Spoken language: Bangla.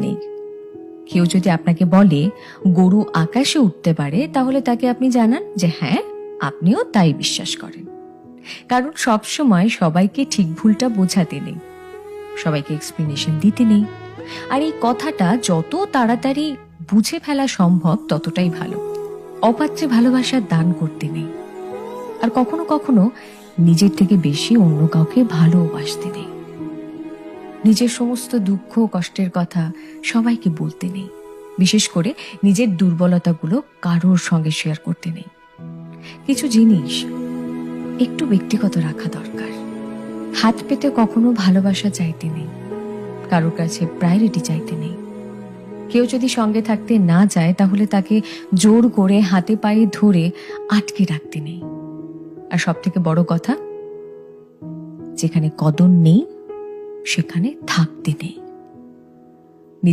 নেই। কেউ যদি আপনাকে বলে গরু আকাশে উঠতে পারে, তাহলে তাকে আপনি জানান যে হ্যাঁ, আপনিও তাই বিশ্বাস করেন। কারণ সবসময় সবাইকে ঠিক ভুলটা বোঝাতে নেই, সবাইকে এক্সপ্লেনেশন দিতে নেই। আর এই কথাটা যত তাড়াতাড়ি বুঝে ফেলা সম্ভব ততটাই ভালো। অপাত্রে ভালোবাসার দান করতে নেই। আর কখনো কখনো নিজের থেকে বেশি অন্য কাউকে ভালোবাসতে নেই। নিজের সমস্ত দুঃখ কষ্টের কথা সবাইকে বলতে নেই। বিশেষ করে নিজের দুর্বলতাগুলো কারোর সঙ্গে শেয়ার করতে নেই। কিছু জিনিস একটু ব্যক্তিগত রাখা দরকার। হাত পেতে কখনো ভালোবাসা চাইতে নেই, কারোর কাছে প্রায়োরিটি চাইতে নেই। কেউ যদি সঙ্গে থাকতে না চায়, তাহলে তাকে জোর করে হাতে পায়ে ধরে আটকে রাখতে নেই। আর সব থেকে বড় কথা, যেখানে কদর নেই সেখানে থাকতে নেই।